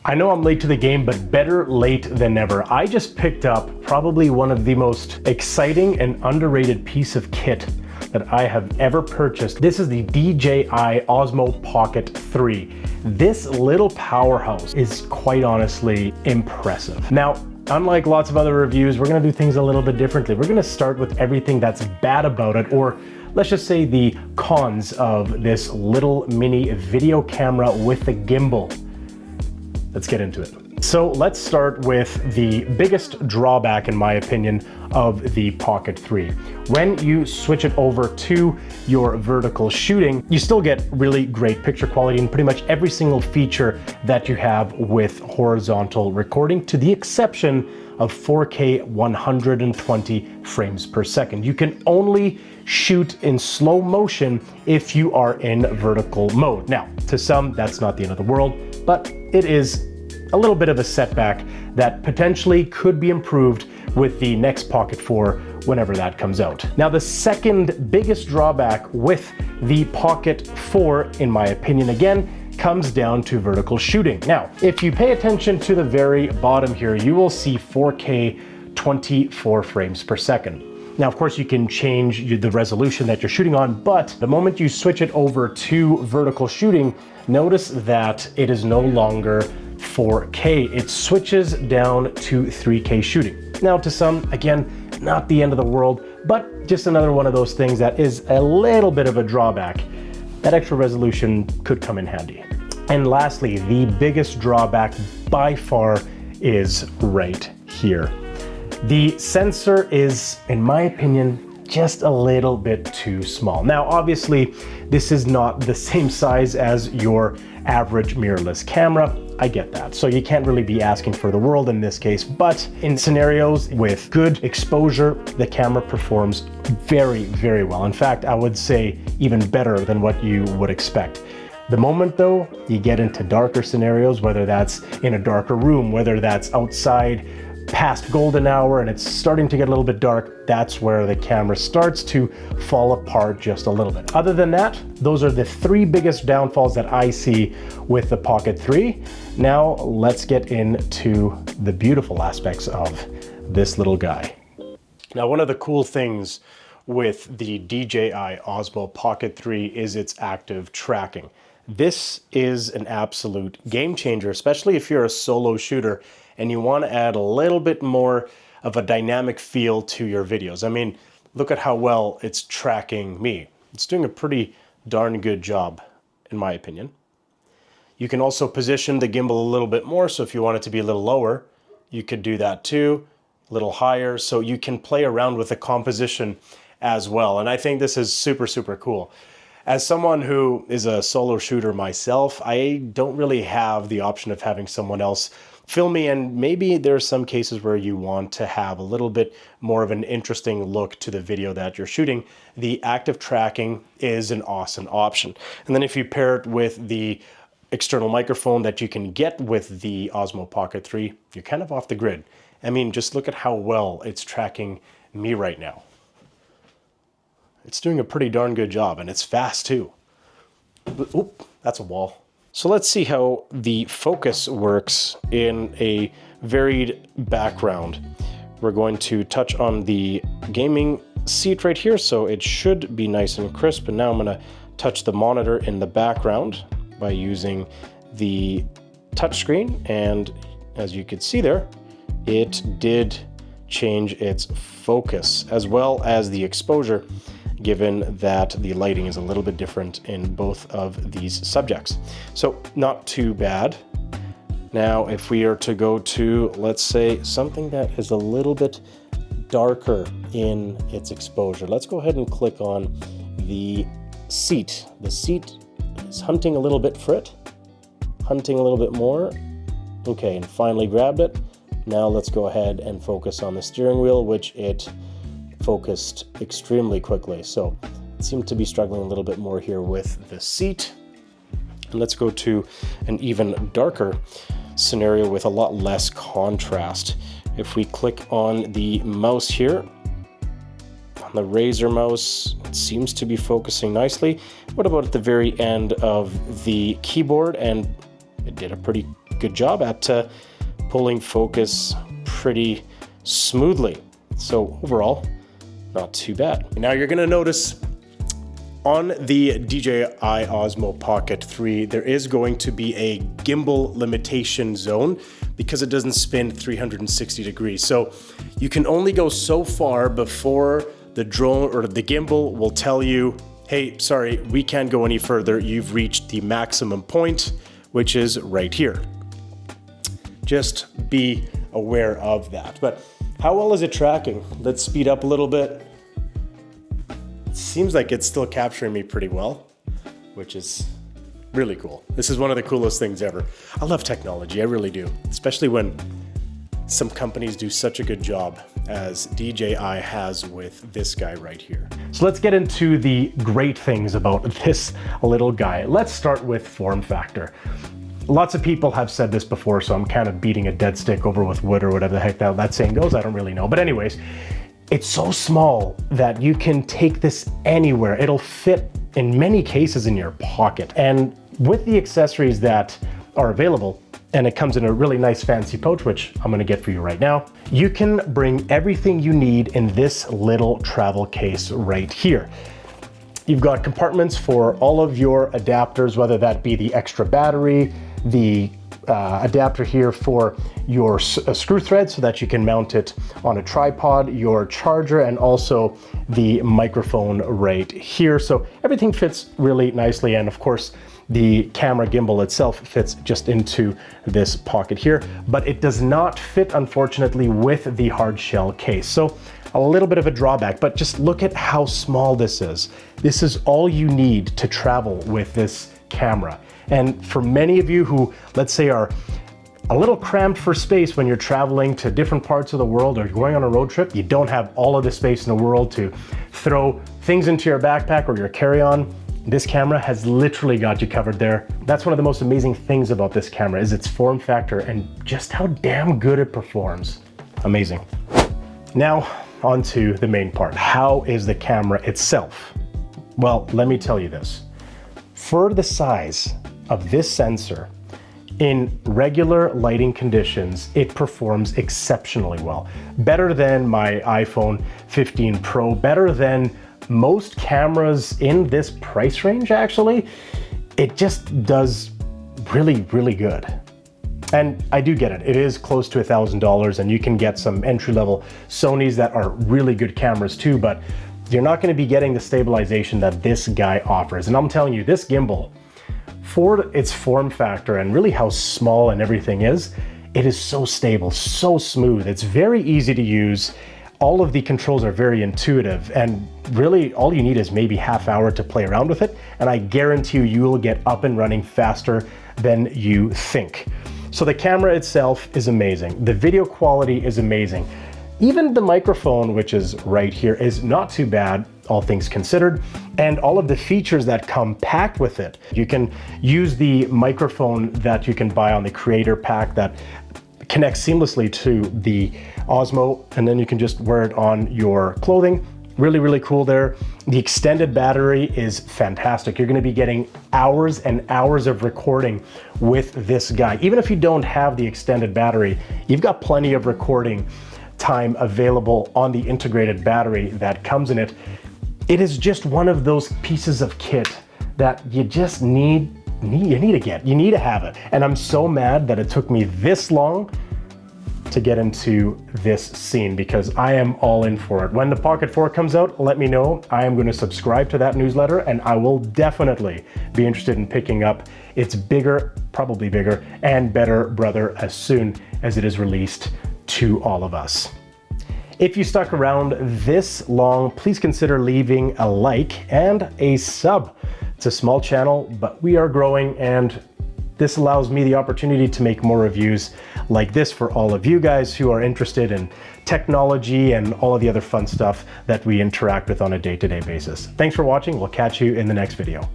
I know I'm late to the game, but better late than never. I just picked up probably one of the most exciting and underrated piece of kit that I have ever purchased. This is the DJI Osmo Pocket 3. This little powerhouse is quite honestly impressive. Now, unlike lots of other reviews, we're gonna do things a little bit differently. We're gonna start with everything that's bad about it, or let's just say the cons of this little mini video camera with the gimbal. Let's get into it. So let's start with the biggest drawback, in my opinion, of the Pocket 3. When you switch it over to your vertical shooting, you still get really great picture quality and pretty much every single feature that you have with horizontal recording, to the exception of 4K 120 frames per second. You can only shoot in slow motion if you are in vertical mode. Now, to some, that's not the end of the world, but it is a little bit of a setback that potentially could be improved with the next Pocket 4 whenever that comes out. Now, the second biggest drawback with the Pocket 4, in my opinion, again, comes down to vertical shooting. Now, if you pay attention to the very bottom here, you will see 4K 24 frames per second. Now, of course, you can change the resolution that you're shooting on, but the moment you switch it over to vertical shooting, notice that it is no longer 4K. It switches down to 3K shooting. Now, to some, again, not the end of the world, but just another one of those things that is a little bit of a drawback. That extra resolution could come in handy. And lastly, the biggest drawback by far is right here. The sensor is, in my opinion, just a little bit too small. Now, obviously, this is not the same size as your average mirrorless camera. I get that. So you can't really be asking for the world in this case, but in scenarios with good exposure, the camera performs very, very well. In fact, I would say even better than what you would expect. The moment though, you get into darker scenarios, whether that's in a darker room, whether that's outside past golden hour and it's starting to get a little bit dark, that's where the camera starts to fall apart just a little bit. Other than that, those are the three biggest downfalls that I see with the Pocket 3. Now let's get into the beautiful aspects of this little guy. Now, one of the cool things with the DJI Osmo Pocket 3 is its active tracking. This is an absolute game changer, especially if you're a solo shooter and you want to add a little bit more of a dynamic feel to your videos. I mean, look at how well it's tracking me. It's doing a pretty darn good job, in my opinion. You can also position the gimbal a little bit more, so if you want it to be a little lower, you could do that too, a little higher, so you can play around with the composition as well. And I think this is super, super cool. As someone who is a solo shooter myself, I don't really have the option of having someone else film me, and maybe there's some cases where you want to have a little bit more of an interesting look to the video that you're shooting. The active tracking is an awesome option. And then if you pair it with the external microphone that you can get with the Osmo Pocket 3, you're kind of off the grid. I mean, just look at how well it's tracking me right now. It's doing a pretty darn good job, and it's fast too. Oop, that's a wall. So let's see how the focus works in a varied background. We're going to touch on the gaming seat right here, so it should be nice and crisp. And now I'm gonna touch the monitor in the background by using the touchscreen. And as you can see there, it did change its focus as well as the exposure, given that the lighting is a little bit different in both of these subjects. So not too bad. Now, if we are to go to, let's say, something that is a little bit darker in its exposure, let's go ahead and click on the seat. The seat is hunting a little bit for it, hunting a little bit more. Okay, and finally grabbed it. Now let's go ahead and focus on the steering wheel, which it focused extremely quickly. So it seemed to be struggling a little bit more here with the seat. And let's go to an even darker scenario with a lot less contrast. If we click on the mouse here, on the Razer mouse, it seems to be focusing nicely. What about at the very end of the keyboard? And it did a pretty good job at pulling focus pretty smoothly. So overall, not too bad. Now you're gonna notice on the DJI Osmo Pocket 3, there is going to be a gimbal limitation zone because it doesn't spin 360 degrees. So you can only go so far before the drone or the gimbal will tell you, hey, sorry, we can't go any further. You've reached the maximum point, which is right here. Just be aware of that. But how well is it tracking? Let's speed up a little bit. Seems like it's still capturing me pretty well, which is really cool. This is one of the coolest things ever. I love technology, I really do, especially when some companies do such a good job as DJI has with this guy right here. So let's get into the great things about this little guy. Let's start with form factor. Lots of people have said this before, so I'm kind of beating a dead stick over with wood or whatever the heck that saying goes. I don't really know. But anyways, it's so small that you can take this anywhere. It'll fit in many cases in your pocket. And with the accessories that are available, and it comes in a really nice fancy pouch, which I'm gonna get for you right now, you can bring everything you need in this little travel case right here. You've got compartments for all of your adapters, whether that be the extra battery, the adapter here for your screw thread so that you can mount it on a tripod, your charger, and also the microphone right here. So everything fits really nicely, and of course the camera gimbal itself fits just into this pocket here, but it does not fit, unfortunately, with the hard shell case. So a little bit of a drawback, but just look at how small this is. This is all you need to travel with this camera. And for many of you who, let's say, are a little cramped for space when you're traveling to different parts of the world or you're going on a road trip, you don't have all of the space in the world to throw things into your backpack or your carry-on, this camera has literally got you covered there. That's one of the most amazing things about this camera is its form factor and just how damn good it performs. Amazing. Now, on to the main part. How is the camera itself? Well, let me tell you this. For the size of this sensor, in regular lighting conditions, it performs exceptionally well. Better than my iPhone 15 Pro, better than most cameras in this price range, actually. It just does really, really good. And I do get it. It is close to $1,000 and you can get some entry-level Sonys that are really good cameras too, but you're not going to be getting the stabilization that this guy offers. And I'm telling you, this gimbal, for its form factor and really how small and everything is, it is so stable, so smooth. It's very easy to use. All of the controls are very intuitive, and really all you need is maybe half hour to play around with it. And I guarantee you will get up and running faster than you think. So the camera itself is amazing. The video quality is amazing. Even the microphone, which is right here, is not too bad, all things considered. And all of the features that come packed with it. You can use the microphone that you can buy on the creator pack that connects seamlessly to the Osmo, and then you can just wear it on your clothing. Really, really cool there. The extended battery is fantastic. You're gonna be getting hours and hours of recording with this guy. Even if you don't have the extended battery, you've got plenty of recording time available on the integrated battery that comes in it. It is just one of those pieces of kit that you just need to have it. And I'm so mad that it took me this long to get into this scene because I am all in for it. When the Pocket 4 comes out, let me know. I am going to subscribe to that newsletter and I will definitely be interested in picking up its bigger, probably bigger, and better brother as soon as it is released to all of us. If you stuck around this long, please consider leaving a like and a sub. It's a small channel, but we are growing, and this allows me the opportunity to make more reviews like this for all of you guys who are interested in technology and all of the other fun stuff that we interact with on a day-to-day basis. Thanks for watching. We'll catch you in the next video.